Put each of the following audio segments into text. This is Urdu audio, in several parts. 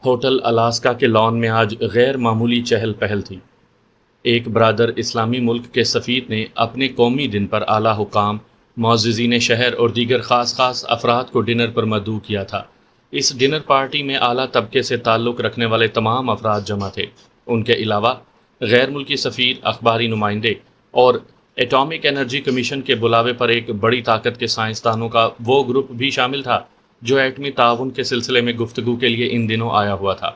ہوٹل الاسکا کے لان میں آج غیر معمولی چہل پہل تھی۔ ایک برادر اسلامی ملک کے سفیر نے اپنے قومی دن پر اعلیٰ حکام، معززین شہر اور دیگر خاص افراد کو ڈنر پر مدعو کیا تھا۔ اس ڈنر پارٹی میں اعلیٰ طبقے سے تعلق رکھنے والے تمام افراد جمع تھے۔ ان کے علاوہ غیر ملکی سفیر، اخباری نمائندے اور ایٹامک انرجی کمیشن کے بلاوے پر ایک بڑی طاقت کے سائنسدانوں کا وہ گروپ بھی شامل تھا جو ایٹمی تعاون کے سلسلے میں گفتگو کے لیے ان دنوں آیا ہوا تھا۔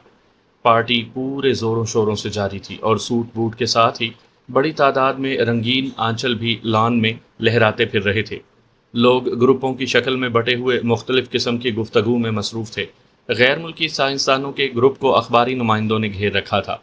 پارٹی پورے زوروں شوروں سے جاری تھی اور سوٹ بوٹ کے ساتھ ہی بڑی تعداد میں رنگین آنچل بھی لان میں لہراتے پھر رہے تھے۔ لوگ گروپوں کی شکل میں بٹے ہوئے مختلف قسم کی گفتگو میں مصروف تھے۔ غیر ملکی سائنسدانوں کے گروپ کو اخباری نمائندوں نے گھیر رکھا تھا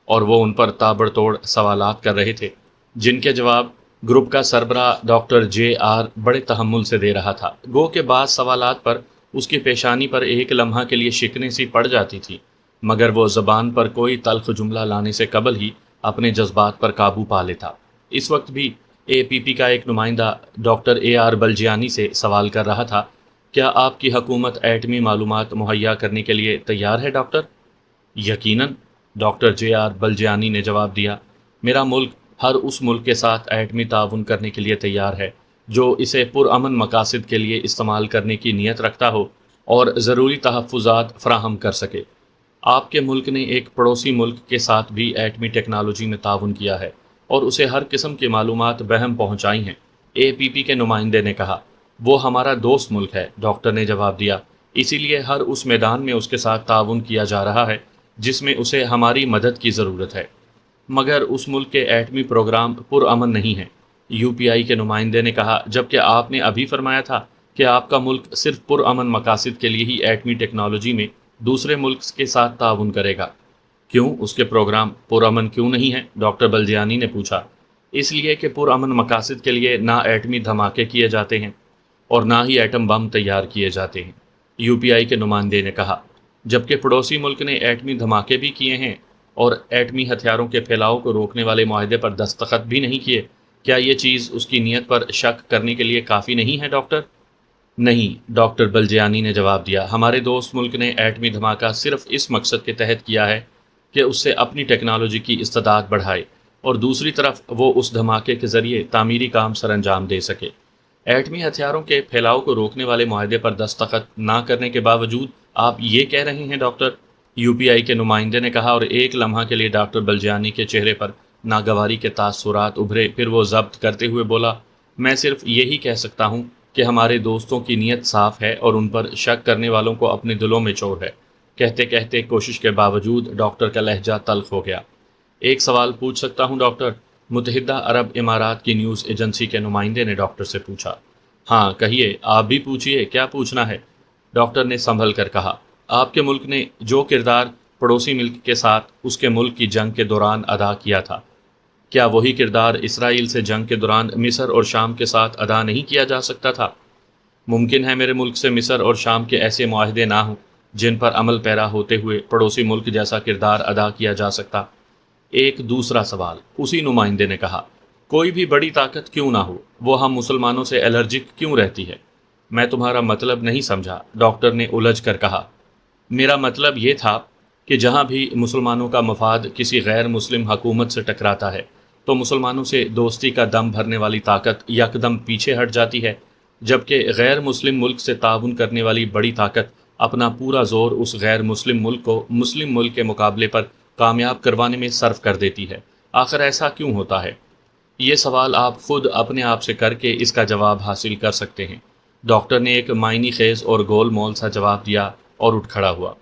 اور وہ ان پر تابڑ توڑ سوالات کر رہے تھے، جن کے جواب گروپ کا سربراہ ڈاکٹر جے آر بڑے تحمل سے دے رہا تھا۔ گو کے بعض سوالات پر اس کی پیشانی پر ایک لمحہ کے لیے شکنیں سی پڑ جاتی تھی، مگر وہ زبان پر کوئی تلخ جملہ لانے سے قبل ہی اپنے جذبات پر قابو پا لیتا۔ اس وقت بھی اے پی پی کا ایک نمائندہ ڈاکٹر اے آر بلجیانی سے سوال کر رہا تھا، کیا آپ کی حکومت ایٹمی معلومات مہیا کرنے کے لیے تیار ہے ڈاکٹر؟ یقیناً، ڈاکٹر جے آر بلجیانی نے جواب دیا، میرا ملک ہر اس ملک کے ساتھ ایٹمی تعاون کرنے کے لیے تیار ہے جو اسے پرامن مقاصد کے لیے استعمال کرنے کی نیت رکھتا ہو اور ضروری تحفظات فراہم کر سکے۔ آپ کے ملک نے ایک پڑوسی ملک کے ساتھ بھی ایٹمی ٹیکنالوجی میں تعاون کیا ہے اور اسے ہر قسم کی معلومات بہم پہنچائی ہیں، اے پی پی کے نمائندے نے کہا۔ وہ ہمارا دوست ملک ہے، ڈاکٹر نے جواب دیا، اسی لیے ہر اس میدان میں اس کے ساتھ تعاون کیا جا رہا ہے جس میں اسے ہماری مدد کی ضرورت ہے۔ مگر اس ملک کے ایٹمی پروگرام پرامن نہیں ہیں، یو پی آئی کے نمائندے نے کہا، جبکہ آپ نے ابھی فرمایا تھا کہ آپ کا ملک صرف پرامن مقاصد کے لیے ہی ایٹمی ٹیکنالوجی میں دوسرے ملک کے ساتھ تعاون کرے گا۔ کیوں اس کے پروگرام پرامن کیوں نہیں ہیں؟ ڈاکٹر بلجیانی نے پوچھا۔ اس لیے کہ پرامن مقاصد کے لیے نہ ایٹمی دھماکے کیے جاتے ہیں اور نہ ہی ایٹم بم تیار کیے جاتے ہیں، یو پی آئی کے نمائندے نے کہا۔ جبکہ پڑوسی ملک نے ایٹمی دھماکے بھی کیے ہیں اور ایٹمی ہتھیاروں کے پھیلاؤ کو روکنے والے معاہدے پر دستخط بھی نہیں کیے، کیا یہ چیز اس کی نیت پر شک کرنے کے لیے کافی نہیں ہے ڈاکٹر؟ نہیں، ڈاکٹر بلجیانی نے جواب دیا، ہمارے دوست ملک نے ایٹمی دھماکہ صرف اس مقصد کے تحت کیا ہے کہ اس سے اپنی ٹیکنالوجی کی استعداد بڑھائے اور دوسری طرف وہ اس دھماکے کے ذریعے تعمیری کام سر انجام دے سکے۔ ایٹمی ہتھیاروں کے پھیلاؤ کو روکنے والے معاہدے پر دستخط نہ کرنے کے باوجود آپ یہ کہہ رہے ہیں ڈاکٹر، یو پی آئی کے نمائندے نے کہا، اور ایک لمحہ کے لیے ڈاکٹر بلجیانی کے چہرے پر ناگواری کے تاثرات ابھرے، پھر وہ ضبط کرتے ہوئے بولا، میں صرف یہی کہہ سکتا ہوں کہ ہمارے دوستوں کی نیت صاف ہے اور ان پر شک کرنے والوں کو اپنے دلوں میں چور ہے۔ کہتے کہتے کوشش کے باوجود ڈاکٹر کا لہجہ تلخ ہو گیا۔ ایک سوال پوچھ سکتا ہوں ڈاکٹر؟ متحدہ عرب امارات کی نیوز ایجنسی کے نمائندے نے ڈاکٹر سے پوچھا۔ ہاں کہیے، آپ بھی پوچھیے، کیا پوچھنا ہے؟ ڈاکٹر نے سنبھل کر کہا، آپ کے ملک نے جو کردار پڑوسی ملک کے ساتھ اس کے ملک کی جنگ کے دوران ادا کیا تھا، کیا وہی کردار اسرائیل سے جنگ کے دوران مصر اور شام کے ساتھ ادا نہیں کیا جا سکتا تھا؟ ممکن ہے میرے ملک سے مصر اور شام کے ایسے معاہدے نہ ہوں جن پر عمل پیرا ہوتے ہوئے پڑوسی ملک جیسا کردار ادا کیا جا سکتا۔ ایک دوسرا سوال، اسی نمائندے نے کہا، کوئی بھی بڑی طاقت کیوں نہ ہو، وہ ہم مسلمانوں سے الرجک کیوں رہتی ہے؟ میں تمہارا مطلب نہیں سمجھا، ڈاکٹر نے الجھ کر کہا۔ میرا مطلب یہ تھا کہ جہاں بھی مسلمانوں کا مفاد کسی غیر مسلم حکومت سے ٹکراتا ہے تو مسلمانوں سے دوستی کا دم بھرنے والی طاقت یکدم پیچھے ہٹ جاتی ہے، جبکہ غیر مسلم ملک سے تعاون کرنے والی بڑی طاقت اپنا پورا زور اس غیر مسلم ملک کو مسلم ملک کے مقابلے پر کامیاب کروانے میں صرف کر دیتی ہے۔ آخر ایسا کیوں ہوتا ہے؟ یہ سوال آپ خود اپنے آپ سے کر کے اس کا جواب حاصل کر سکتے ہیں، ڈاکٹر نے ایک معنی خیز اور گول مول سا جواب دیا اور اٹھ کھڑا ہوا۔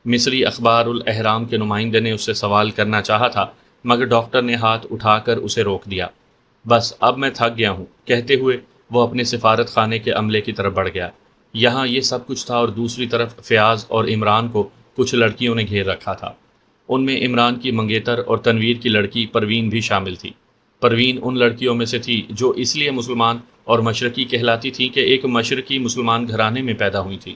مصری اخبار الاہرام کے نمائندے نے اس سے سوال کرنا چاہا تھا، مگر ڈاکٹر نے ہاتھ اٹھا کر اسے روک دیا۔ بس اب میں تھک گیا ہوں، کہتے ہوئے وہ اپنے سفارت خانے کے عملے کی طرف بڑھ گیا۔ یہاں یہ سب کچھ تھا اور دوسری طرف فیاض اور عمران کو کچھ لڑکیوں نے گھیر رکھا تھا۔ ان میں عمران کی منگیتر اور تنویر کی لڑکی پروین بھی شامل تھی۔ پروین ان لڑکیوں میں سے تھی جو اس لیے مسلمان اور مشرقی کہلاتی تھی کہ ایک مشرقی مسلمان گھرانے میں پیدا ہوئی تھی،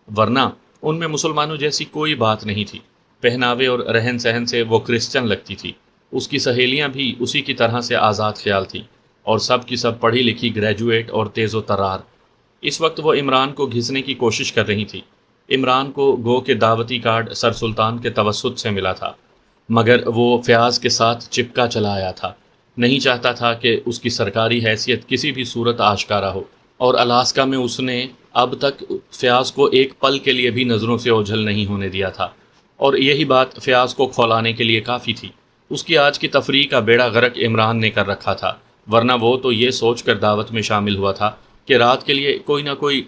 ورنہ ان میں مسلمانوں جیسی کوئی بات نہیں تھی۔ پہناوے اور رہن سہن سے وہ کرسچن لگتی تھی۔ اس کی سہیلیاں بھی اسی کی طرح سے آزاد خیال تھیں اور سب کی سب پڑھی لکھی گریجویٹ اور تیز و ترار۔ اس وقت وہ عمران کو گھسنے کی کوشش کر رہی تھی۔ عمران کو گو کے دعوتی کارڈ سر سلطان کے توسط سے ملا تھا، مگر وہ فیاض کے ساتھ چپکا چلا آیا تھا، نہیں چاہتا تھا کہ اس کی سرکاری حیثیت کسی بھی صورت آشکارا ہو، اور الاسکا میں اس نے اب تک فیاض کو ایک پل کے لیے بھی نظروں سے اوجھل نہیں ہونے دیا تھا، اور یہی بات فیاض کو کھولانے کے لیے کافی تھی۔ اس کی آج کی تفریح کا بیڑا غرق عمران نے کر رکھا تھا، ورنہ وہ تو یہ سوچ کر دعوت میں شامل ہوا تھا کہ رات کے لیے کوئی نہ کوئی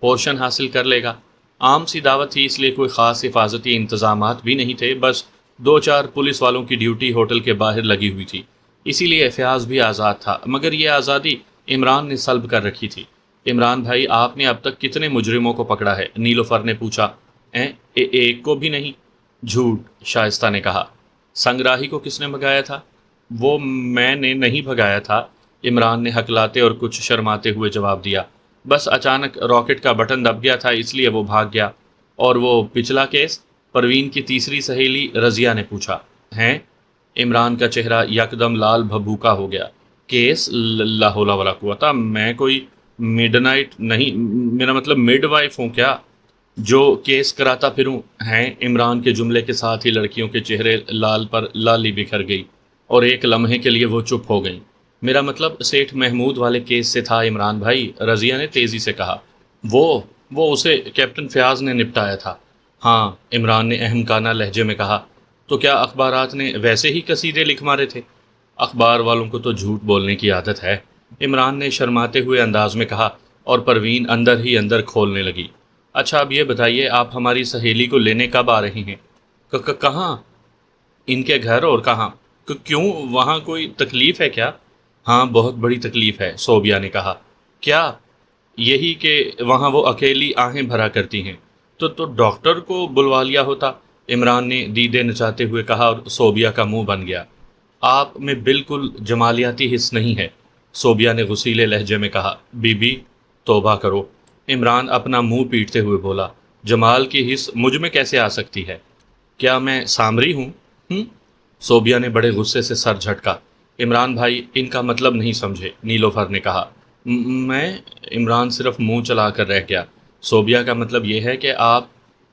پورشن حاصل کر لے گا۔ عام سی دعوت تھی، اس لیے کوئی خاص حفاظتی انتظامات بھی نہیں تھے، بس 2-4 پولیس والوں کی ڈیوٹی ہوٹل کے باہر لگی ہوئی تھی، اسی لیے فیاض بھی آزاد تھا، مگر یہ آزادی عمران نے سلب کر رکھی تھی۔ عمران بھائی، آپ نے اب تک کتنے مجرموں کو پکڑا ہے؟ نیلوفر نے پوچھا۔ ایک کو بھی نہیں۔ جھوٹ، شائستہ نے کہا۔ سنگراہی کو کس نے بھگایا تھا؟ وہ میں نے نہیں بھگایا تھا، عمران نے ہکلاتے اور کچھ شرماتے ہوئے جواب دیا۔ بس اچانک راکٹ کا بٹن دب گیا تھا، اس لیے وہ بھاگ گیا۔ اور وہ پچھلا کیس؟ پروین کی تیسری سہیلی رضیہ نے پوچھا۔ ہیں؟ عمران کا چہرہ یکدم لال بھبوکا ہو گیا۔ کیس؟ لا حول ولا قوت، میں کوئی مڈ نائٹ نہیں، میرا مطلب مڈ وائف ہوں کیا جو کیس کراتا پھروں؟ ہیں؟ عمران کے جملے کے ساتھ ہی لڑکیوں کے چہرے لال پر لالی بکھر گئی، اور ایک لمحے کے لیے وہ چپ ہو گئیں۔ میرا مطلب سیٹھ محمود والے کیس سے تھا عمران بھائی، رضیہ نے تیزی سے کہا۔ وہ اسے کیپٹن فیاض نے نپٹایا تھا۔ ہاں، عمران نے اہمکانہ لہجے میں کہا۔ تو کیا اخبارات نے ویسے ہی قصیدے لکھ مارے تھے؟ اخبار والوں کو تو جھوٹ بولنے کی عادت ہے، عمران نے شرماتے ہوئے انداز میں کہا، اور پروین اندر ہی اندر کھولنے لگی۔ اچھا اب یہ بتائیے، آپ ہماری سہیلی کو لینے کب آ رہی ہیں؟ کہاں؟ ان کے گھر؟ اور کہاں؟ کیوں، وہاں کوئی تکلیف ہے کیا؟ ہاں، بہت بڑی تکلیف ہے، صوبیہ نے کہا۔ کیا؟ یہی کہ وہاں وہ اکیلی آہیں بھرا کرتی ہیں۔ تو ڈاکٹر کو بلوا لیا ہوتا، عمران نے دیدے نچاتے ہوئے کہا، اور صوبیہ کا منہ بن گیا۔ آپ میں بالکل جمالیاتی حس نہیں ہے، صوبیہ نے غصیلے لہجے میں کہا۔ بی بی، توبہ کرو، عمران اپنا منہ پیٹتے ہوئے بولا۔ جمال کی حس مجھ میں کیسے آ سکتی ہے؟ کیا میں سامری ہوں؟ صوبیہ نے بڑے غصے سے سر جھٹکا۔ عمران بھائی، ان کا مطلب نہیں سمجھے، نیلوفر نے کہا۔ میں؟ عمران صرف منہ چلا کر رہ گیا۔ صوبیہ کا مطلب یہ ہے کہ آپ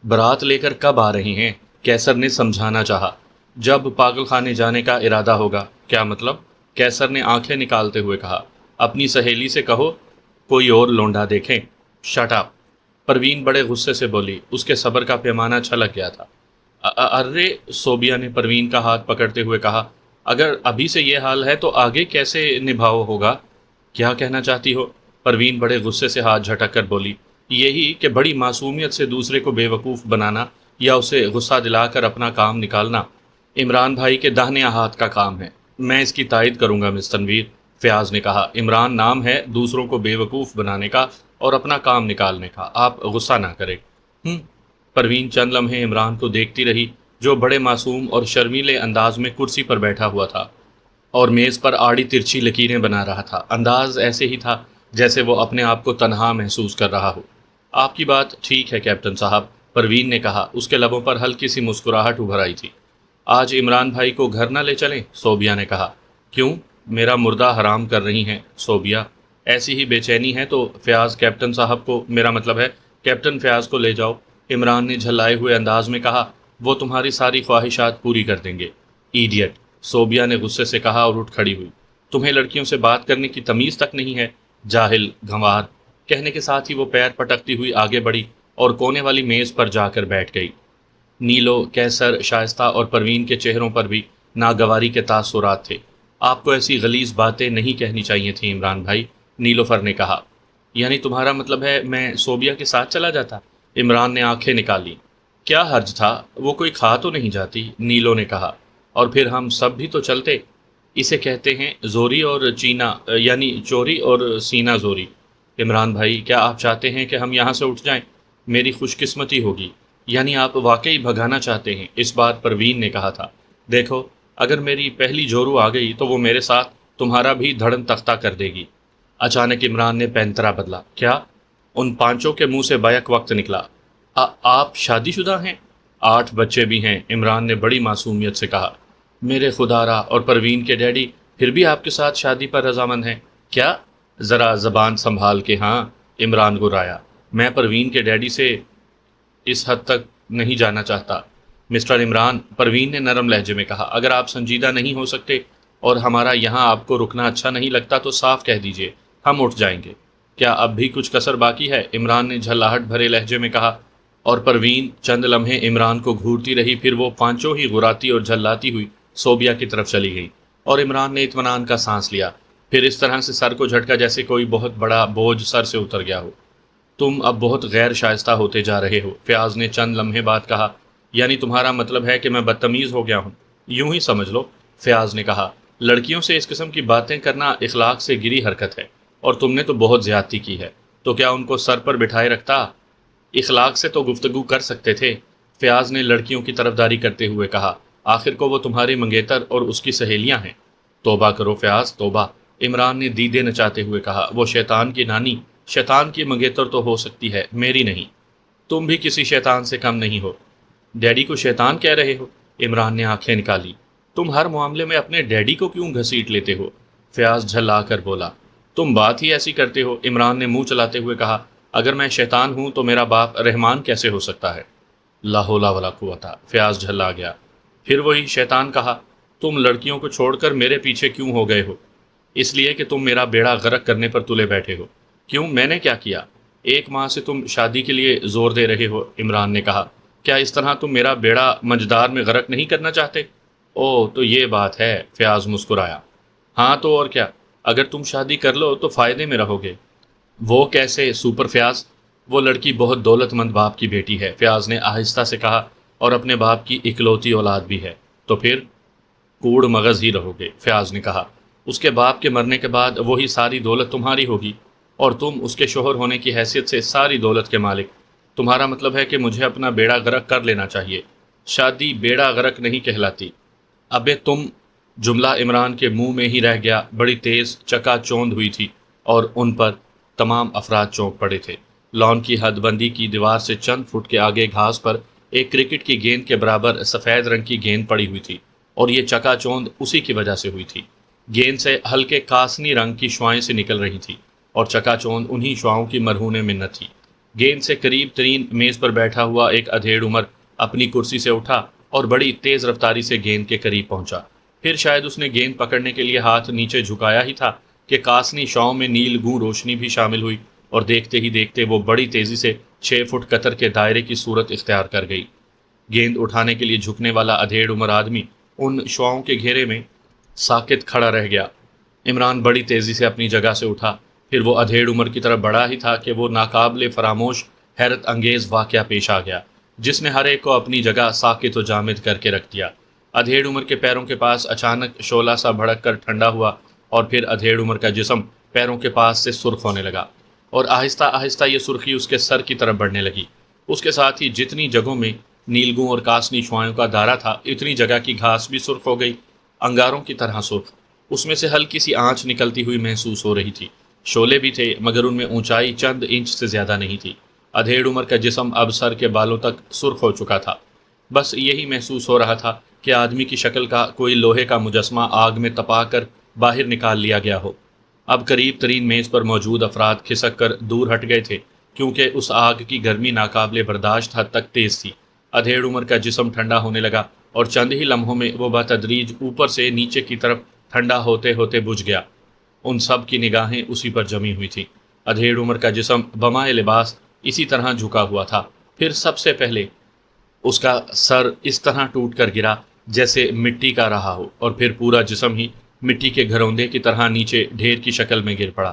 برات لے کر کب آ رہی ہیں؟ کیسر نے سمجھانا چاہا۔ جب پاگل خانے جانے کا ارادہ ہوگا۔ کیا مطلب؟ کیسر نے آنکھیں نکالتے ہوئے کہا۔ اپنی سہیلی سے کہو کوئی اور لونڈا دیکھیں۔ شٹ اپ، پروین بڑے غصے سے بولی، اس کے صبر کا پیمانہ چھلک گیا تھا۔ ارے، صوبیہ نے پروین کا ہاتھ پکڑتے ہوئے کہا، اگر ابھی سے یہ حال ہے تو آگے کیسے نبھاؤ ہوگا؟ کیا کہنا چاہتی ہو؟ پروین بڑے غصے سے ہاتھ جھٹک کر بولی، یہی کہ بڑی معصومیت سے دوسرے کو بے وقوف بنانا یا اسے غصہ دلا کر اپنا کام نکالنا عمران بھائی کے داہنے ہاتھ کا کام ہے۔ میں اس کی تائید کروں گا مس تنویر، فیاض نے کہا۔ عمران نام ہے دوسروں کو بے وقوف بنانے کا اور اپنا کام نکالنے کا، آپ غصہ نہ کریں۔ پروین چند لمحے عمران کو دیکھتی رہی، جو بڑے معصوم اور شرمیلے انداز میں کرسی پر بیٹھا ہوا تھا اور میز پر آڑی ترچھی لکیریں بنا رہا تھا۔ انداز ایسے ہی تھا جیسے وہ اپنے آپ کو تنہا محسوس کر رہا ہو۔ آپ کی بات ٹھیک ہے کیپٹن صاحب، پروین نے کہا، اس کے لبوں پر ہلکی سی مسکراہٹ ابھر آئی تھی۔ آج عمران بھائی کو گھر نہ لے چلیں؟ صوبیہ نے کہا۔ کیوں؟ میرا مردہ حرام کر رہی ہیں صوبیہ؟ ایسی ہی بے چینی ہے تو فیاض کیپٹن صاحب کو، میرا مطلب ہے کیپٹن فیاض کو لے جاؤ، عمران نے جھلائے ہوئے انداز میں کہا۔ وہ تمہاری ساری خواہشات پوری کر دیں گے۔ ایڈیٹ، صوبیہ نے غصے سے کہا اور اٹھ کھڑی ہوئی۔ تمہیں لڑکیوں سے بات کرنے کی تمیز تک نہیں ہے، جاہل، گنوار، کہنے کے ساتھ ہی وہ پیر پٹکتی ہوئی آگے بڑھی اور کونے والی میز پر جا کر بیٹھ گئی۔ نیلو، کیسر، شائستہ اور پروین کے چہروں پر بھی ناگواری کے تاثرات تھے۔ آپ کو ایسی غلیظ باتیں نہیں کہنی چاہیے تھیں عمران بھائی، نیلوفر نے کہا۔ یعنی تمہارا مطلب ہے میں صوبیہ کے ساتھ چلا جاتا؟ عمران نے آنکھیں نکالی۔ کیا حرج تھا، وہ کوئی کھا تو نہیں جاتی، نیلو نے کہا، اور پھر ہم سب بھی تو چلتے۔ اسے کہتے ہیں زوری اور چینا، یعنی چوری اور سینہ زوری۔ عمران بھائی، کیا آپ چاہتے ہیں کہ ہم یہاں سے اٹھ جائیں؟ میری خوش قسمتی ہوگی۔ یعنی آپ واقعی بھگانا چاہتے ہیں؟ اس بار پروین نے کہا تھا۔ دیکھو، اگر میری پہلی جورو آ گئی تو وہ میرے ساتھ تمہارا بھی دھڑن تختہ کر دے گی۔ اچانک عمران نے پینترا بدلا۔ کیا؟ ان پانچوں کے منہ سے بیک وقت نکلا۔ آپ شادی شدہ ہیں؟ 8 بچے بھی ہیں، عمران نے بڑی معصومیت سے کہا۔ میرے خدارا، اور پروین کے ڈیڈی پھر بھی آپ کے ساتھ شادی پر رضامند ہیں کیا؟ ذرا زبان سنبھال کے، ہاں، عمران گرایا۔ میں پروین کے ڈیڈی سے اس حد تک نہیں جانا چاہتا۔ مسٹر عمران، پروین نے نرم لہجے میں کہا، اگر آپ سنجیدہ نہیں ہو سکتے اور ہمارا یہاں آپ کو رکنا اچھا نہیں لگتا تو صاف کہہ دیجئے، ہم اٹھ جائیں گے۔ کیا اب بھی کچھ کسر باقی ہے؟ عمران نے جھلاہٹ بھرے لہجے میں کہا، اور پروین چند لمحے عمران کو گھورتی رہی، پھر وہ پانچوں ہی غراتی اور جھلاتی ہوئی صوبیہ کی طرف چلی گئی، اور عمران نے اطمینان کا سانس لیا، پھر اس طرح سے سر کو جھٹکا جیسے کوئی بہت بڑا بوجھ سر سے اتر گیا ہو۔ تم اب بہت غیر شائستہ ہوتے جا رہے ہو، فیاض نے چند لمحے بعد کہا۔ یعنی تمہارا مطلب ہے کہ میں بدتمیز ہو گیا ہوں؟ یوں ہی سمجھ لو، فیاض نے کہا۔ لڑکیوں سے اس قسم کی باتیں کرنا اخلاق سے گری حرکت ہے، اور تم نے تو بہت زیادتی کی ہے، تو کیا ان کو سر پر بٹھائے رکھتا؟ اخلاق سے تو گفتگو کر سکتے تھے، فیاض نے لڑکیوں کی طرفداری کرتے ہوئے کہا۔ آخر کو وہ تمہاری منگیتر اور اس کی سہیلیاں ہیں۔ توبہ کرو فیاض، توبہ، عمران نے دیدے نچاتے ہوئے کہا۔ وہ شیطان کی نانی، شیطان کی منگیتر تو ہو سکتی ہے، میری نہیں۔ تم بھی کسی شیطان سے کم نہیں ہو۔ ڈیڈی کو شیطان کہہ رہے ہو؟ عمران نے آنکھیں نکالی۔ تم ہر معاملے میں اپنے ڈیڈی کو کیوں گھسیٹ لیتے ہو؟ فیاض جھلا کر بولا۔ تم بات ہی ایسی کرتے ہو، عمران نے منہ چلاتے ہوئے کہا۔ اگر میں شیطان ہوں تو میرا باپ رحمان کیسے ہو سکتا ہے؟ لا حول ولا قوت، فیاض جھلا گیا۔ پھر وہی شیطان کہا۔ تم لڑکیوں کو چھوڑ کر میرے پیچھے کیوں ہو گئے ہو؟ اس لیے کہ تم میرا بیڑا غرق کرنے پر تلے بیٹھے ہو۔ کیوں، میں نے کیا کیا؟ 1 ماہ سے تم شادی کے لیے زور دے رہے ہو، عمران نے کہا۔ کیا اس طرح تم میرا بیڑا مجدار میں غرق نہیں کرنا چاہتے؟ اوہ، تو یہ بات ہے، فیاض مسکرایا۔ ہاں تو اور کیا، اگر تم شادی کر لو تو فائدے میں رہو گے۔ وہ کیسے سپر فیاض؟ وہ لڑکی بہت دولت مند باپ کی بیٹی ہے، فیاض نے آہستہ سے کہا، اور اپنے باپ کی اکلوتی اولاد بھی ہے۔ تو پھر کوڑ مغز ہی رہو گے، فیاض نے کہا۔ اس کے باپ کے مرنے کے بعد وہی ساری دولت تمہاری ہوگی، اور تم اس کے شوہر ہونے کی حیثیت سے ساری دولت کے مالک۔ تمہارا مطلب ہے کہ مجھے اپنا بیڑا غرق کر لینا چاہیے۔ شادی بیڑا غرق نہیں کہلاتی۔ ابے تم، جملہ عمران کے منہ میں ہی رہ گیا۔ بڑی تیز چکا چوند ہوئی تھی، اور ان پر تمام افراد چونک پڑے تھے۔ لان کی حد بندی کی دیوار سے چند فٹ کے آگے گھاس پر ایک کرکٹ کی گیند کے برابر سفید رنگ کی گیند پڑی ہوئی تھی، اور یہ چکا چوند اسی کی وجہ سے ہوئی تھی۔ گیند سے ہلکے کاسنی رنگ کی شعائیں سے نکل رہی تھی، اور چکا چوند انہی شعاؤں کی مرہون منت تھی۔ گیند سے قریب ترین میز پر بیٹھا ہوا ایک ادھیڑ عمر اپنی کرسی سے اٹھا اور بڑی تیز رفتاری سے گیند کے قریب پہنچا۔ پھر شاید اس نے گیند پکڑنے کے لیے ہاتھ نیچے جھکایا ہی تھا کہ کاسنی شعاؤں میں نیل گوں روشنی بھی شامل ہوئی، اور دیکھتے ہی دیکھتے وہ بڑی تیزی سے 6 فٹ قطر کے دائرے کی صورت اختیار کر گئی۔ گیند اٹھانے کے لیے جھکنے والا ادھیڑ عمر آدمی ان شعاؤں کے گھیرے میں ساکت کھڑا رہ گیا۔ عمران بڑی تیزی سے اپنی جگہ سے اٹھا، پھر وہ ادھیڑ عمر کی طرف بڑھا ہی تھا کہ وہ ناقابل فراموش حیرت انگیز واقعہ پیش آ گیا، جس نے ہر ایک کو اپنی جگہ ساکت و جامد کر کے رکھ دیا۔ ادھیڑ عمر کے پیروں کے پاس اچانک شعلہ سا بھڑک کر ٹھنڈا ہوا، اور پھر ادھیڑ عمر کا جسم پیروں کے پاس سے سرخ ہونے لگا، اور آہستہ آہستہ یہ سرخی اس کے سر کی طرف بڑھنے لگی۔ اس کے ساتھ ہی جتنی جگہوں میں نیلگوں اور کاسنی شعاؤں کا دائرہ تھا، اتنی جگہ کی گھاس بھی سرخ ہو گئی، انگاروں کی طرح سرخ۔ اس میں سے ہلکی سی آنچ نکلتی ہوئی محسوس ہو رہی تھی۔ شعلے بھی تھے، مگر ان میں اونچائی چند انچ سے زیادہ نہیں تھی۔ ادھیڑ عمر کا جسم اب سر کے بالوں تک سرخ ہو چکا تھا۔ بس یہی محسوس ہو رہا تھا کہ آدمی کی شکل کا کوئی لوہے کا مجسمہ آگ میں تپا کر باہر نکال لیا گیا ہو۔ اب قریب ترین میز پر موجود افراد کھسک کر دور ہٹ گئے تھے، کیونکہ اس آگ کی گرمی ناقابل برداشت حد تک تیز تھی۔ ادھیڑ عمر کا جسم ٹھنڈا ہونے لگا، اور چند ہی لمحوں میں وہ بتدریج اوپر سے نیچے کی طرف ٹھنڈا ہوتے ہوتے بجھ گیا۔ ان سب کی نگاہیں اسی پر جمی ہوئی تھیں۔ ادھیڑ عمر کا جسم بمائے لباس اسی طرح جھکا ہوا تھا۔ پھر سب سے پہلے اس کا سر اس طرح ٹوٹ کر گرا جیسے مٹی کا رہا ہو، اور پھر پورا جسم ہی مٹی کے گھروندے کی طرح نیچے ڈھیر کی شکل میں گر پڑا۔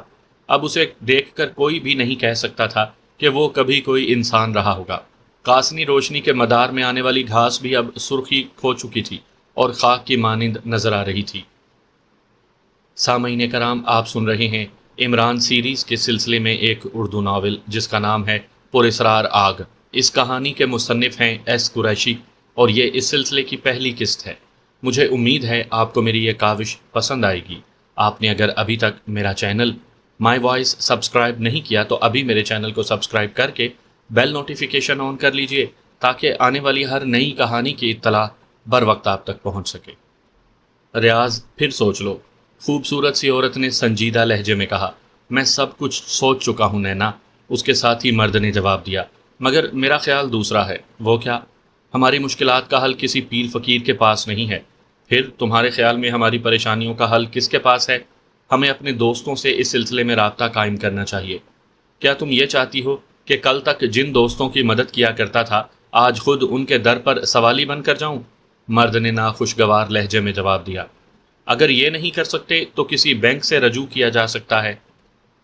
اب اسے دیکھ کر کوئی بھی نہیں کہہ سکتا تھا کہ وہ کبھی کوئی انسان رہا ہوگا۔ کاسنی روشنی کے مدار میں آنے والی گھاس بھی اب سرخی کھو چکی تھی اور خاک کی مانند نظر آ رہی تھی۔ سامعین کرام، آپ سن رہے ہیں عمران سیریز کے سلسلے میں ایک اردو ناول جس کا نام ہے پراسرار آگ۔ اس کہانی کے مصنف ہیں ایس قریشی، اور یہ اس سلسلے کی پہلی قسط ہے۔ مجھے امید ہے آپ کو میری یہ کاوش پسند آئے گی۔ آپ نے اگر ابھی تک میرا چینل مائی وائس سبسکرائب نہیں کیا تو ابھی میرے چینل کو سبسکرائب کر کے بیل نوٹیفیکیشن آن کر لیجئے، تاکہ آنے والی ہر نئی کہانی کی اطلاع بر وقت آپ تک پہنچ سکے۔ ریاض، پھر سوچ لو، خوبصورت سی عورت نے سنجیدہ لہجے میں کہا۔ میں سب کچھ سوچ چکا ہوں نینا، اس کے ساتھ ہی مرد نے جواب دیا۔ مگر میرا خیال دوسرا ہے۔ وہ کیا؟ ہماری مشکلات کا حل کسی پیر فقیر کے پاس نہیں ہے۔ پھر تمہارے خیال میں ہماری پریشانیوں کا حل کس کے پاس ہے؟ ہمیں اپنے دوستوں سے اس سلسلے میں رابطہ قائم کرنا چاہیے۔ کیا تم یہ چاہتی ہو کہ کل تک جن دوستوں کی مدد کیا کرتا تھا آج خود ان کے در پر سوالی بن کر جاؤں؟ مرد نے ناخوشگوار لہجے میں جواب دیا۔ اگر یہ نہیں کر سکتے تو کسی بینک سے رجوع کیا جا سکتا ہے۔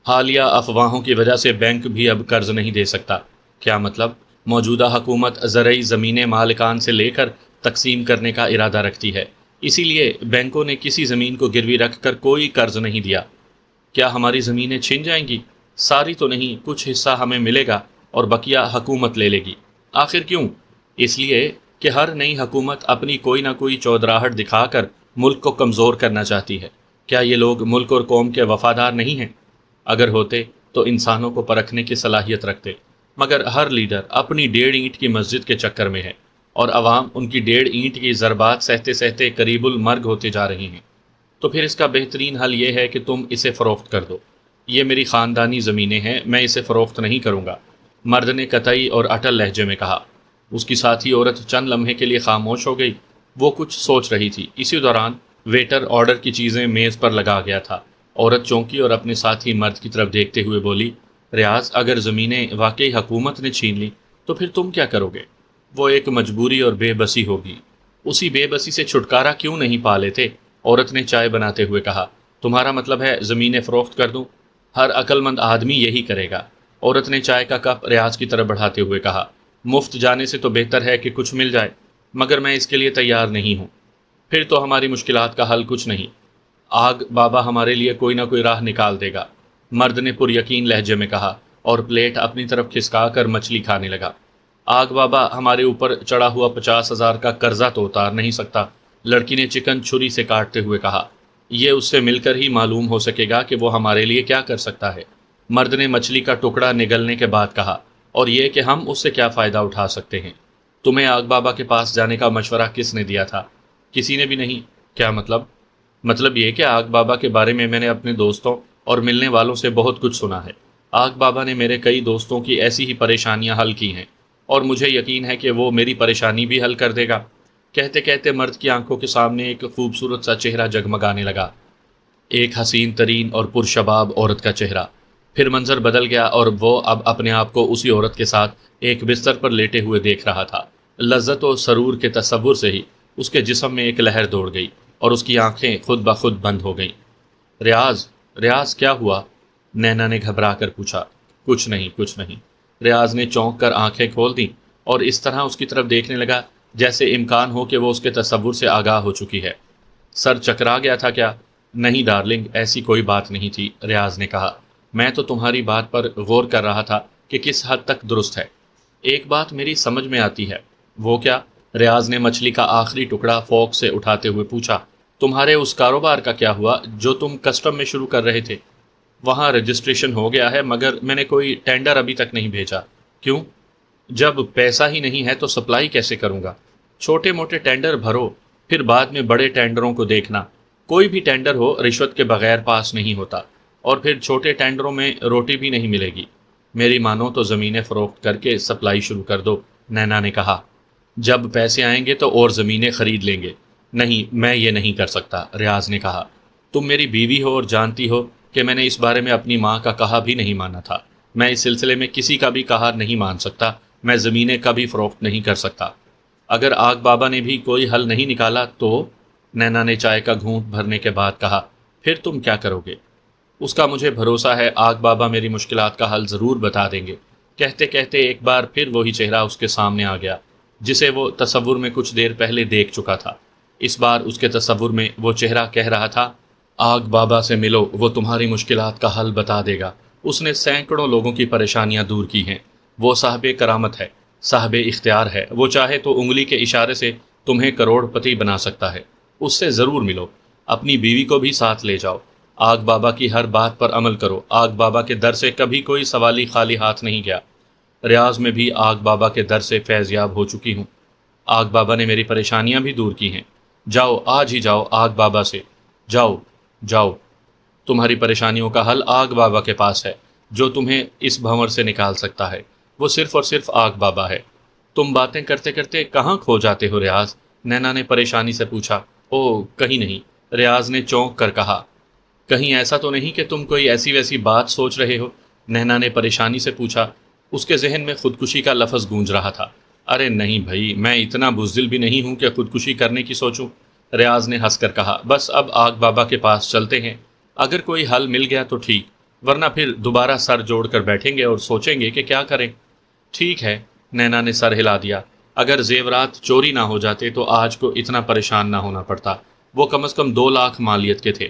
حالیہ افواہوں کی وجہ سے بینک بھی اب قرض نہیں دے سکتا۔ کیا مطلب؟ موجودہ حکومت زرعی زمینیں مالکان سے لے کر تقسیم کرنے کا ارادہ رکھتی ہے، اسی لیے بینکوں نے کسی زمین کو گروی رکھ کر کوئی قرض نہیں دیا۔ کیا ہماری زمینیں چھن جائیں گی؟ ساری تو نہیں، کچھ حصہ ہمیں ملے گا اور بقیہ حکومت لے لے گی۔ آخر کیوں؟ اس لیے کہ ہر نئی حکومت اپنی کوئی نہ کوئی چودراہٹ دکھا کر ملک کو کمزور کرنا چاہتی ہے۔ کیا یہ لوگ ملک اور قوم کے وفادار نہیں ہیں؟ اگر ہوتے تو انسانوں کو پرکھنے کی صلاحیت رکھتے، مگر ہر لیڈر اپنی 1.5 اینٹ کی مسجد کے چکر میں ہے اور عوام ان کی 1.5 اینٹ کی ضربات سہتے سہتے قریب المرگ ہوتے جا رہی ہیں۔ تو پھر اس کا بہترین حل یہ ہے کہ تم اسے فروخت کر دو۔ یہ میری خاندانی زمینیں ہیں، میں اسے فروخت نہیں کروں گا، مرد نے قطعی اور اٹل لہجے میں کہا۔ اس کی ساتھی عورت چند لمحے کے لیے خاموش ہو گئی، وہ کچھ سوچ رہی تھی۔ اسی دوران ویٹر آرڈر کی چیزیں میز پر لگا گیا تھا۔ عورت چونکی اور اپنے ساتھی مرد کی طرف دیکھتے ہوئے بولی، ریاض، اگر زمینیں واقعی حکومت نے چھین لی تو پھر تم کیا کرو گے؟ وہ ایک مجبوری اور بے بسی ہوگی۔ اسی بے بسی سے چھٹکارا کیوں نہیں پا لیتے؟ عورت نے چائے بناتے ہوئے کہا۔ تمہارا مطلب ہے زمینیں فروخت کر دوں؟ ہر عقل مند آدمی یہی کرے گا۔ عورت نے چائے کا کپ ریاض کی طرف بڑھاتے ہوئے کہا۔ مفت جانے سے تو بہتر ہے کہ کچھ مل جائے، مگر میں اس کے لیے تیار نہیں ہوں۔ پھر تو ہماری مشکلات کا حل کچھ نہیں، آگ بابا ہمارے لیے کوئی نہ کوئی راہ نکال دے گا، مرد نے پر یقین لہجے میں کہا اور پلیٹ اپنی طرف کھسکا کر مچھلی کھانے لگا۔ آگ بابا ہمارے اوپر چڑھا ہوا 50,000 کا قرضہ تو اتار نہیں سکتا، لڑکی نے چکن چھری سے کاٹتے ہوئے کہا۔ یہ اس سے مل کر ہی معلوم ہو سکے گا کہ وہ ہمارے لیے کیا کر سکتا ہے، مرد نے مچھلی کا ٹکڑا نگلنے کے بعد کہا، اور یہ کہ ہم اس سے کیا فائدہ اٹھا سکتے ہیں۔ تمہیں آگ بابا کے پاس جانے کا مشورہ کس نے دیا تھا؟ کسی نے بھی نہیں۔ کیا مطلب؟ مطلب یہ کہ آگ بابا کے بارے میں نے اپنے دوستوں اور ملنے والوں سے بہت کچھ سنا ہے۔ آگ بابا نے میرے کئی دوستوں کی ایسی ہی پریشانیاں حل کی ہیں اور مجھے یقین ہے کہ وہ میری پریشانی بھی حل کر دے گا۔ کہتے کہتے مرد کی آنکھوں کے سامنے ایک خوبصورت سا چہرہ جگمگانے لگا، ایک حسین ترین اور پرشباب عورت کا چہرہ۔ پھر منظر بدل گیا اور وہ اب اپنے آپ کو اسی عورت کے ساتھ ایک بستر پر لیٹے ہوئے دیکھ رہا تھا۔ لذت و سرور کے تصور سے ہی اس کے جسم میں ایک لہر دوڑ گئی اور اس کی آنکھیں خود بخود بند ہو گئیں۔ ریاض، ریاض کیا ہوا؟ نینا نے گھبرا کر پوچھا۔ کچھ نہیں، کچھ نہیں، ریاض نے چونک کر آنکھیں کھول دیں اور اس طرح اس کی طرف دیکھنے لگا جیسے امکان ہو کہ وہ اس کے تصور سے آگاہ ہو چکی ہے۔ سر چکرا گیا تھا کیا؟ نہیں ڈارلنگ، ایسی کوئی بات نہیں تھی، ریاض نے کہا۔ میں تو تمہاری بات پر غور کر رہا تھا کہ کس حد تک درست ہے۔ ایک بات میری سمجھ میں آتی ہے۔ وہ کیا؟ ریاض نے مچھلی کا آخری ٹکڑا فوک سے اٹھاتے ہوئے پوچھا۔ تمہارے اس کاروبار کا کیا ہوا جو تم کسٹم میں شروع کر رہے تھے؟ وہاں رجسٹریشن ہو گیا ہے مگر میں نے کوئی ٹینڈر ابھی تک نہیں بھیجا۔ کیوں؟ جب پیسہ ہی نہیں ہے تو سپلائی کیسے کروں گا؟ چھوٹے موٹے ٹینڈر بھرو، پھر بعد میں بڑے ٹینڈروں کو دیکھنا۔ کوئی بھی ٹینڈر ہو رشوت کے بغیر پاس نہیں ہوتا، اور پھر چھوٹے ٹینڈروں میں روٹی بھی نہیں ملے گی۔ میری مانو تو زمینیں فروخت کر کے سپلائی شروع کر دو، نینا نے کہا۔ جب پیسے آئیں گے تو اور زمینیں خرید لیں گے۔ نہیں، میں یہ نہیں کر سکتا، ریاض نے کہا۔ تم میری بیوی ہو اور جانتی ہو کہ میں نے اس بارے میں اپنی ماں کا کہا بھی نہیں مانا تھا۔ میں اس سلسلے میں کسی کا بھی کہا نہیں مان سکتا، میں زمینیں کبھی فروخت نہیں کر سکتا۔ اگر آگ بابا نے بھی کوئی حل نہیں نکالا تو؟ نینا نے چائے کا گھونٹ بھرنے کے بعد کہا۔ پھر تم کیا کرو گے؟ اس کا مجھے بھروسہ ہے آگ بابا میری مشکلات کا حل ضرور بتا دیں گے۔ کہتے کہتے ایک بار پھر وہی چہرہ اس کے سامنے آ گیا جسے وہ تصور میں کچھ دیر پہلے دیکھ چکا تھا۔ اس بار اس کے تصور میں وہ چہرہ کہہ رہا تھا، آگ بابا سے ملو، وہ تمہاری مشکلات کا حل بتا دے گا۔ اس نے سینکڑوں لوگوں کی پریشانیاں دور کی ہیں۔ وہ صاحب کرامت ہے، صاحب اختیار ہے، وہ چاہے تو انگلی کے اشارے سے تمہیں کروڑ پتی بنا سکتا ہے۔ اس سے ضرور ملو، اپنی بیوی کو بھی ساتھ لے جاؤ، آگ بابا کی ہر بات پر عمل کرو۔ آگ بابا کے در سے کبھی کوئی سوالی خالی ہاتھ نہیں گیا۔ ریاض میں بھی آگ بابا کے در سے فیض یاب ہو چکی ہوں۔ آگ بابا نے میری پریشانیاں بھی دور کی ہیں۔ جاؤ، آج ہی جاؤ آگ بابا سے، جاؤ جاؤ۔ تمہاری پریشانیوں کا حل آگ بابا کے پاس ہے جو تمہیں اس بھنور سے نکال سکتا ہے۔ وہ صرف اور صرف آگ بابا ہے۔ تم باتیں کرتے کرتے کہاں کھو جاتے ہو ریاض؟ نینا نے پریشانی سے پوچھا۔ او کہیں نہیں، ریاض نے چونک کر کہا۔ کہیں ایسا تو نہیں کہ تم کوئی ایسی ویسی بات سوچ رہے ہو؟ نینا نے پریشانی سے پوچھا۔ اس کے ذہن میں خودکشی کا لفظ گونج رہا تھا۔ ارے نہیں بھائی، میں اتنا بزدل بھی نہیں ہوں کہ خودکشی کرنے کی سوچوں، ریاض نے ہنس کر کہا۔ بس اب آگ بابا کے پاس چلتے ہیں، اگر کوئی حل مل گیا تو ٹھیک، ورنہ پھر دوبارہ سر جوڑ کر بیٹھیں گے اور سوچیں گے کہ کیا کریں۔ ٹھیک ہے، نینا نے سر ہلا دیا۔ اگر زیورات چوری نہ ہو جاتے تو آج کو اتنا پریشان نہ ہونا پڑتا۔ وہ کم از کم 2 لاکھ مالیت کے تھے۔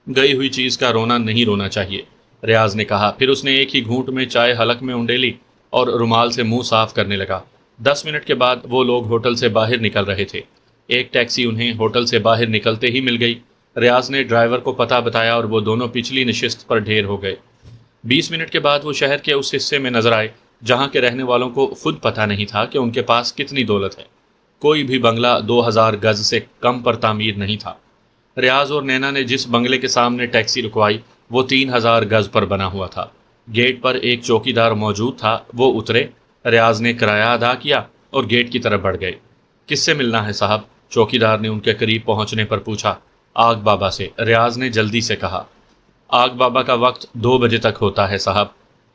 گئی ہوئی چیز کا رونا نہیں رونا چاہیے، ریاض نے کہا۔ پھر اس نے ایک ہی گھونٹ میں چائے حلق میں انڈیلی اور رومال سے منہ صاف کرنے لگا۔ 10 منٹ کے بعد وہ لوگ ہوٹل سے باہر نکل رہے تھے۔ ایک ٹیکسی انہیں ہوٹل سے باہر نکلتے ہی مل گئی۔ ریاض نے ڈرائیور کو پتہ بتایا اور وہ دونوں پچھلی نشست پر ڈھیر ہو گئے۔ 20 منٹ کے بعد وہ شہر کے اس حصے میں نظر آئے جہاں کے رہنے والوں کو خود پتہ نہیں تھا کہ ان کے پاس کتنی دولت ہے۔ کوئی بھی بنگلہ 2000 گز سے کم پر تعمیر نہیں تھا۔ ریاض اور نینا نے جس بنگلے کے سامنے ٹیکسی رکوائی وہ 3000 گز پر بنا ہوا تھا۔ گیٹ پر ایک چوکیدار موجود تھا۔ وہ اترے، ریاض نے کرایہ ادا کیا اور گیٹ کی طرف بڑھ گئے۔ کس سے ملنا ہے صاحب؟ چوکیدار نے ان کے قریب پہنچنے پر پوچھا۔ آگ بابا سے، ریاض نے جلدی سے کہا۔ آگ بابا کا وقت 2 بجے تک ہوتا ہے صاحب،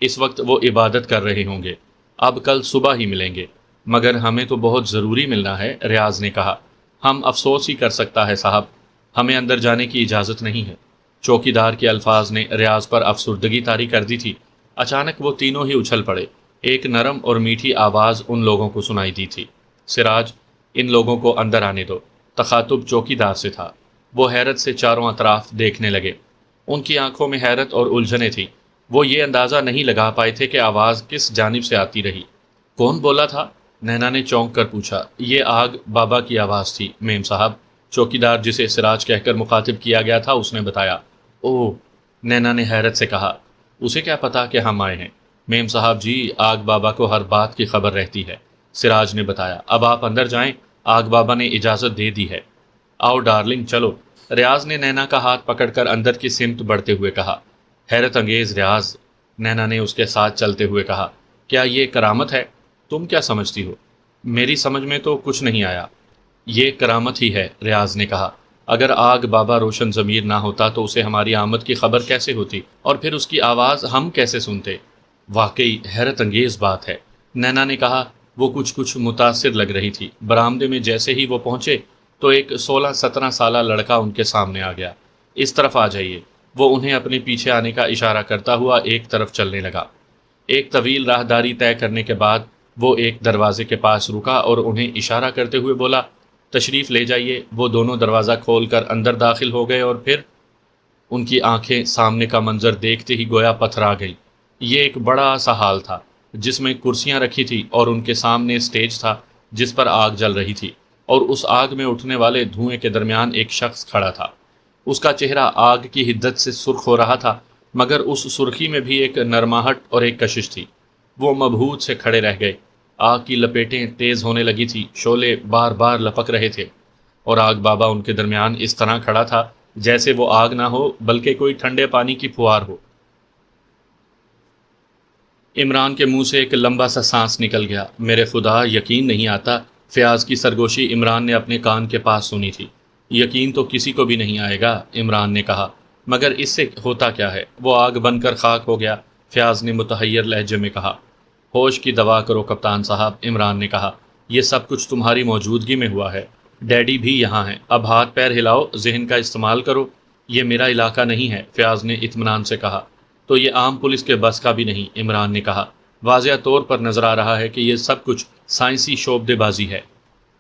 اس وقت وہ عبادت کر رہے ہوں گے۔ اب کل صبح ہی ملیں گے۔ مگر ہمیں تو بہت ضروری ملنا ہے، ریاض نے کہا۔ ہم افسوس ہی کر سکتا ہے صاحب، ہمیں اندر جانے کی اجازت نہیں ہے۔ چوکیدار کے الفاظ نے ریاض پر افسردگی طاری کر دی تھی۔ اچانک وہ تینوں ہی اچھل پڑے۔ ایک نرم اور میٹھی آواز ان لوگوں کو سنائی دی تھی۔ سراج، ان لوگوں کو اندر آنے دو۔ تخاطب چوکیدار سے تھا۔ وہ حیرت سے چاروں اطراف دیکھنے لگے۔ ان کی آنکھوں میں حیرت اور الجھنیں تھیں۔ وہ یہ اندازہ نہیں لگا پائے تھے کہ آواز کس جانب سے آتی رہی۔ کون بولا تھا؟ نینا نے چونک کر پوچھا۔ یہ آگ بابا کی آواز تھی میم صاحب، چوکیدار جسے سراج کہہ کر مخاطب کیا گیا تھا اس نے بتایا۔ اوہ، نینا نے حیرت سے کہا۔ اسے کیا پتا کہ ہم آئے ہیں؟ میم صاحب جی، آگ بابا کو ہر بات کی خبر رہتی ہے، سراج نے بتایا۔ اب آپ اندر جائیں، آگ بابا نے اجازت دے دی ہے۔ آؤ ڈارلنگ چلو، ریاض نے نینا کا ہاتھ پکڑ کر اندر کی سمت بڑھتے ہوئے کہا۔ حیرت انگیز ریاض، نینا نے اس کے ساتھ چلتے ہوئے کہا۔ کیا یہ کرامت ہے؟ تم کیا سمجھتی ہو؟ میری سمجھ میں تو کچھ نہیں آیا۔ یہ کرامت ہی ہے، ریاض نے کہا۔ اگر آگ بابا روشن ضمیر نہ ہوتا تو اسے ہماری آمد کی خبر کیسے ہوتی، اور پھر اس کی آواز ہم کیسے سنتے؟ واقعی حیرت انگیز بات ہے، نینا نے کہا۔ وہ کچھ متاثر لگ رہی تھی۔ برآمدے میں جیسے ہی وہ پہنچے تو ایک 16-17 سالہ لڑکا ان کے سامنے آ گیا۔ اس طرف آ جائیے، وہ انہیں اپنے پیچھے آنے کا اشارہ کرتا ہوا ایک طرف چلنے لگا۔ ایک طویل راہداری طے کرنے کے بعد وہ ایک دروازے کے پاس رکا اور انہیں اشارہ کرتے ہوئے بولا، تشریف لے جائیے۔ وہ دونوں دروازہ کھول کر اندر داخل ہو گئے اور پھر ان کی آنکھیں سامنے کا منظر دیکھتے ہی گویا پتھرا گئیں۔ یہ ایک بڑا سا ہال تھا جس میں کرسیاں رکھی تھی اور ان کے سامنے اسٹیج تھا جس پر آگ جل رہی تھی، اور اس آگ میں اٹھنے والے دھوئیں کے درمیان ایک شخص کھڑا تھا۔ اس کا چہرہ آگ کی حدت سے سرخ ہو رہا تھا، مگر اس سرخی میں بھی ایک نرماہٹ اور ایک کشش تھی۔ وہ مبہوت سے کھڑے رہ گئے۔ آگ کی لپیٹیں تیز ہونے لگی تھی، شعلے بار بار لپک رہے تھے، اور آگ بابا ان کے درمیان اس طرح کھڑا تھا جیسے وہ آگ نہ ہو بلکہ کوئی ٹھنڈے پانی کی پھوار ہو۔ عمران کے منہ سے ایک لمبا سا سانس نکل گیا۔ میرے خدا، یقین نہیں آتا، فیاض کی سرگوشی عمران نے اپنے کان کے پاس سنی تھی۔ یقین تو کسی کو بھی نہیں آئے گا، عمران نے کہا، مگر اس سے ہوتا کیا ہے؟ وہ آگ بن کر خاک ہو گیا، فیاض نے متحیر لہجے میں کہا۔ ہوش کی دوا کرو کپتان صاحب، عمران نے کہا، یہ سب کچھ تمہاری موجودگی میں ہوا ہے۔ ڈیڈی بھی یہاں ہیں، اب ہاتھ پیر ہلاؤ، ذہن کا استعمال کرو۔ یہ میرا علاقہ نہیں ہے، فیاض نے اطمینان سے کہا۔ تو یہ عام پولیس کے بس کا بھی نہیں، عمران نے کہا۔ واضح طور پر نظر آ رہا ہے کہ یہ سب کچھ سائنسی شعبدے بازی ہے۔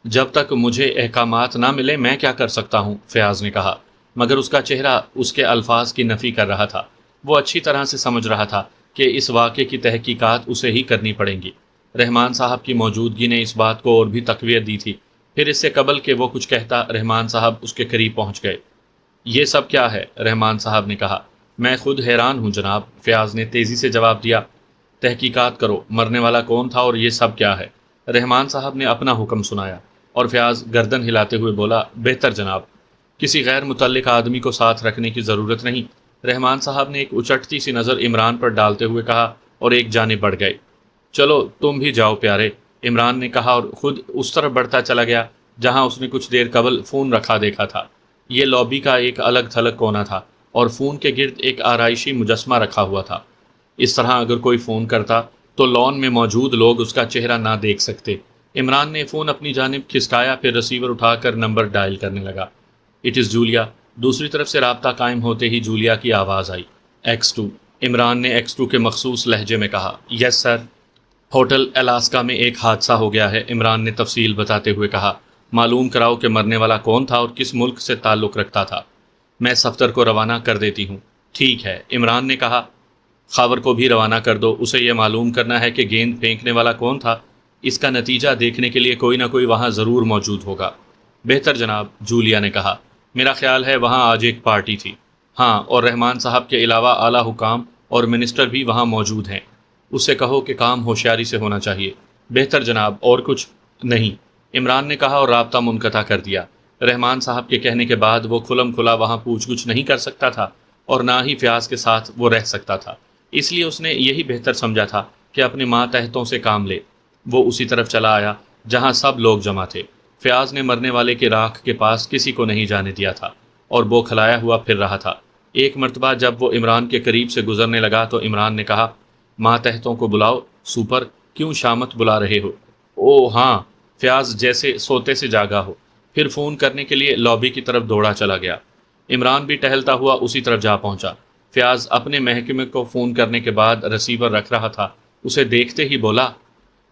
جب تک مجھے احکامات نہ ملے میں کیا کر سکتا ہوں، فیاض نے کہا، مگر اس کا چہرہ اس کے الفاظ کی نفی کر رہا تھا۔ وہ اچھی طرح سے سمجھ رہا تھا کہ اس واقعے کی تحقیقات اسے ہی کرنی پڑیں گی۔ رحمان صاحب کی موجودگی نے اس بات کو اور بھی تقویت دی تھی۔ پھر اس سے قبل کہ وہ کچھ کہتا، رحمان صاحب اس کے قریب پہنچ گئے۔ یہ سب کیا ہے؟ رحمان صاحب نے کہا۔ میں خود حیران ہوں جناب، فیاض نے تیزی سے جواب دیا۔ تحقیقات کرو، مرنے والا کون تھا اور یہ سب کیا ہے؟ رحمان صاحب نے اپنا حکم سنایا، اور فیاض گردن ہلاتے ہوئے بولا، بہتر جناب، کسی غیر متعلق آدمی کو ساتھ رکھنے کی ضرورت نہیں۔ رحمان صاحب نے ایک اچٹتی سی نظر عمران پر ڈالتے ہوئے کہا اور ایک جانب بڑھ گئے۔ چلو تم بھی جاؤ پیارے، عمران نے کہا اور خود اس طرف بڑھتا چلا گیا جہاں اس نے کچھ دیر قبل فون رکھا دیکھا تھا۔ یہ لابی کا ایک الگ تھلگ کونا تھا اور فون کے گرد ایک آرائشی مجسمہ رکھا ہوا تھا۔ اس طرح اگر کوئی فون کرتا تو لان میں موجود لوگ اس کا چہرہ نہ دیکھ سکتے۔ عمران نے فون اپنی جانب کھسکایا، پھر ریسیور اٹھا کر نمبر ڈائل کرنے لگا۔ It is Julia. دوسری طرف سے رابطہ قائم ہوتے ہی جولیا کی آواز آئی۔ X2۔ عمران نے X2 کے مخصوص لہجے میں کہا۔ یس سر۔ ہوٹل الاسکا میں ایک حادثہ ہو گیا ہے، عمران نے تفصیل بتاتے ہوئے کہا۔ معلوم کراؤ کہ مرنے والا کون تھا اور کس ملک سے تعلق رکھتا تھا۔ میں صفدر کو روانہ کر دیتی ہوں۔ ٹھیک ہے، عمران نے کہا۔ خاور کو بھی روانہ کر دو، اسے یہ معلوم کرنا ہے کہ گیند پھینکنے والا کون تھا۔ اس کا نتیجہ دیکھنے کے لیے کوئی نہ کوئی وہاں ضرور موجود ہوگا۔ بہتر جناب، جولیا نے کہا۔ میرا خیال ہے وہاں آج ایک پارٹی تھی۔ ہاں، اور رحمان صاحب کے علاوہ اعلیٰ حکام اور منسٹر بھی وہاں موجود ہیں۔ اس سے کہو کہ کام ہوشیاری سے ہونا چاہیے۔ بہتر جناب، اور کچھ؟ نہیں، عمران نے کہا اور رابطہ منقطع کر دیا۔ رحمان صاحب کے کہنے کے بعد وہ کھلم کھلا وہاں پوچھ گچھ نہیں کر سکتا تھا اور نہ ہی فیاض کے ساتھ وہ رہ سکتا تھا، اس لیے اس نے یہی بہتر سمجھا تھا کہ اپنے ماتحتوں سے کام لے۔ وہ اسی طرف چلا آیا جہاں سب لوگ جمع تھے۔ فیاض نے مرنے والے کی راکھ کے پاس کسی کو نہیں جانے دیا تھا اور وہ کھلایا ہوا پھر رہا تھا۔ ایک مرتبہ جب وہ عمران کے قریب سے گزرنے لگا تو عمران نے کہا، ماتحتوں کو بلاؤ۔ سپر، کیوں شامت بلا رہے ہو؟ او ہاں، فیاض جیسے سوتے سے جاگا ہو، پھر فون کرنے کے لیے لابی کی طرف دوڑا چلا گیا۔ عمران بھی ٹہلتا ہوا اسی طرف جا پہنچا۔ فیاض اپنے محکمے کو فون کرنے کے بعد ریسیور رکھ رہا تھا، اسے دیکھتے ہی بولا،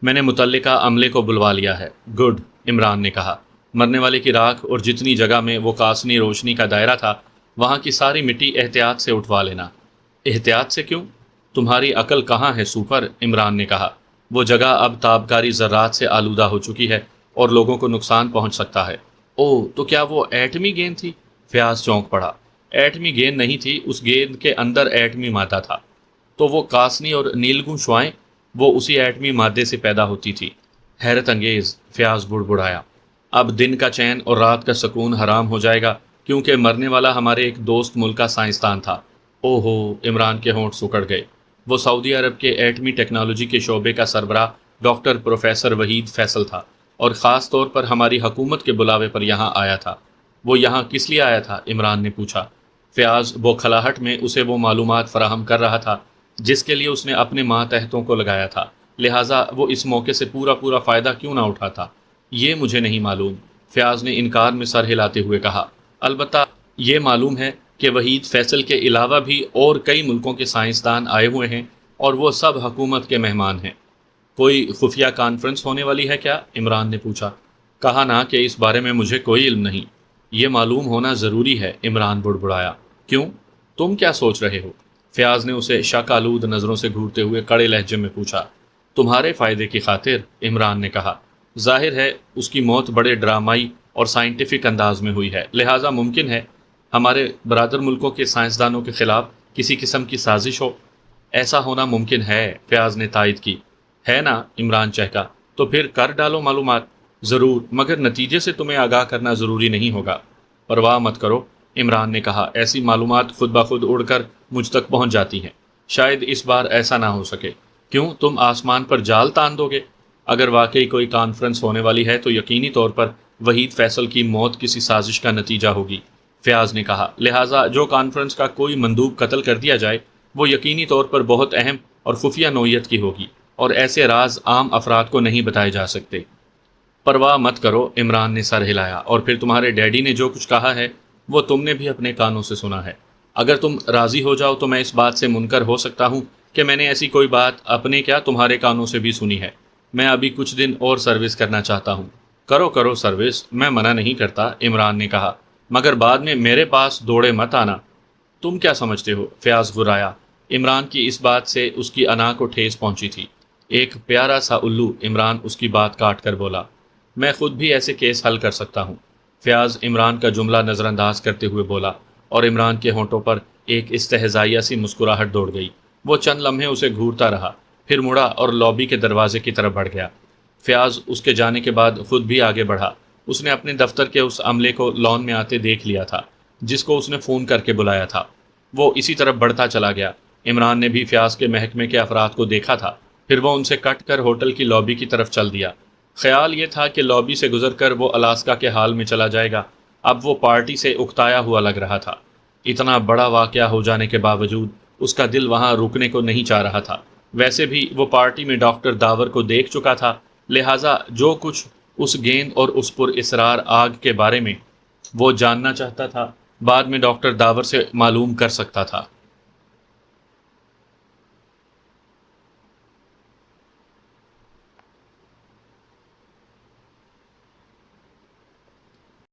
میں نے متعلقہ عملے کو بلوا لیا ہے۔ گڈ، عمران نے کہا۔ مرنے والے کی راکھ اور جتنی جگہ میں وہ کاسنی روشنی کا دائرہ تھا وہاں کی ساری مٹی احتیاط سے اٹھوا لینا۔ احتیاط سے کیوں؟ تمہاری عقل کہاں ہے سپر، عمران نے کہا۔ وہ جگہ اب تابکاری ذرات سے آلودہ ہو چکی ہے اور لوگوں کو نقصان پہنچ سکتا ہے۔ اوہ، تو کیا وہ ایٹمی گیند تھی؟ فیاض چونک پڑا۔ ایٹمی گیند نہیں تھی، اس گیند کے اندر ایٹمی مادہ تھا۔ تو وہ کاسنی اور نیلگوں شعائیں وہ اسی ایٹمی مادے سے پیدا ہوتی تھی۔ حیرت انگیز، فیاض بڑبڑایا۔ اب دن کا چین اور رات کا سکون حرام ہو جائے گا کیونکہ مرنے والا ہمارے ایک دوست ملک کا سائنسدان تھا۔ او ہو، عمران کے ہونٹ سکڑ گئے۔ وہ سعودی عرب کے ایٹمی ٹیکنالوجی کے شعبے کا سربراہ ڈاکٹر پروفیسر وحید فیصل تھا اور خاص طور پر ہماری حکومت کے بلاوے پر یہاں آیا تھا۔ وہ یہاں کس لیے آیا تھا؟ عمران نے پوچھا۔ فیاض بوکھلاہٹ میں اسے وہ معلومات فراہم کر رہا تھا جس کے لیے اس نے اپنے ماتحتوں کو لگایا تھا، لہٰذا وہ اس موقع سے پورا فائدہ کیوں نہ اٹھاتا؟ یہ مجھے نہیں معلوم، فیاض نے انکار میں سر ہلاتے ہوئے کہا۔ البتہ یہ معلوم ہے کہ وحید فیصل کے علاوہ بھی اور کئی ملکوں کے سائنسدان آئے ہوئے ہیں اور وہ سب حکومت کے مہمان ہیں۔ کوئی خفیہ کانفرنس ہونے والی ہے کیا؟ عمران نے پوچھا۔ کہا نا کہ اس بارے میں مجھے کوئی علم نہیں۔ یہ معلوم ہونا ضروری ہے، عمران بڑبڑایا۔ کیوں؟ تم کیا سوچ رہے ہو؟ فیاض نے اسے شک آلود نظروں سے گھورتے ہوئے کڑے لہجے میں پوچھا۔ تمہارے فائدے کی خاطر، عمران نے کہا۔ ظاہر ہے اس کی موت بڑے ڈرامائی اور سائنٹیفک انداز میں ہوئی ہے، لہٰذا ممکن ہے ہمارے برادر ملکوں کے سائنسدانوں کے خلاف کسی قسم کی سازش ہو۔ ایسا ہونا ممکن ہے، فیاض نے تائید کی۔ ہے نا؟ عمران چہکا۔ تو پھر کر ڈالو معلومات۔ ضرور، مگر نتیجے سے تمہیں آگاہ کرنا ضروری نہیں ہوگا۔ پرواہ مت کرو، عمران نے کہا۔ ایسی معلومات خود بخود اڑ کر مجھ تک پہنچ جاتی ہیں۔ شاید اس بار ایسا نہ ہو سکے۔ کیوں، تم آسمان پر جال تان دو گے؟ اگر واقعی کوئی کانفرنس ہونے والی ہے تو یقینی طور پر وحید فیصل کی موت کسی سازش کا نتیجہ ہوگی، فیاض نے کہا۔ لہٰذا جو کانفرنس کا کوئی مندوب قتل کر دیا جائے وہ یقینی طور پر بہت اہم اور خفیہ نوعیت کی ہوگی اور ایسے راز عام افراد کو نہیں بتائے جا سکتے۔ پرواہ مت کرو، عمران نے سر ہلایا۔ اور پھر تمہارے ڈیڈی نے جو کچھ کہا ہے وہ تم نے بھی اپنے کانوں سے سنا ہے۔ اگر تم راضی ہو جاؤ تو میں اس بات سے منکر ہو سکتا ہوں کہ میں نے ایسی کوئی بات اپنے کیا تمہارے کانوں سے بھی سنی ہے۔ میں ابھی کچھ دن اور سروس کرنا چاہتا ہوں۔ کرو سروس، میں منع نہیں کرتا، عمران نے کہا، مگر بعد میں میرے پاس دوڑے مت آنا۔ تم کیا سمجھتے ہو؟ فیاض غرایا۔ عمران کی اس بات سے اس کی انا کو ٹھیس پہنچی تھی۔ ایک پیارا سا الو، عمران اس کی بات کاٹ کر بولا۔ میں خود بھی ایسے کیس حل کر سکتا ہوں، فیاض عمران کا جملہ نظر انداز کرتے ہوئے بولا، اور عمران کے ہونٹوں پر ایک استہزائیہ سی مسکراہٹ دوڑ گئی۔ وہ چند لمحے اسے گھورتا رہا، پھر مڑا اور لابی کے دروازے کی طرف بڑھ گیا۔ فیاض اس کے جانے کے بعد خود بھی آگے بڑھا۔ اس نے اپنے دفتر کے اس عملے کو لان میں آتے دیکھ لیا تھا جس کو اس نے فون کر کے بلایا تھا۔ وہ اسی طرف بڑھتا چلا گیا۔ عمران نے بھی فیاض کے محکمے کے افراد کو دیکھا تھا۔ پھر وہ ان سے کٹ کر ہوٹل کی لابی کی طرف چل دیا۔ خیال یہ تھا کہ لابی سے گزر کر وہ الاسکا کے حال میں چلا جائے گا۔ اب وہ پارٹی سے اکتایا ہوا لگ رہا تھا۔ اتنا بڑا واقعہ ہو جانے کے باوجود اس کا دل وہاں رکنے کو نہیں چاہ رہا تھا۔ ویسے بھی وہ پارٹی میں ڈاکٹر داور کو دیکھ چکا تھا، لہٰذا جو کچھ اس گیند اور اس پر اسرار آگ کے بارے میں وہ جاننا چاہتا تھا، بعد میں ڈاکٹر داور سے معلوم کر سکتا تھا۔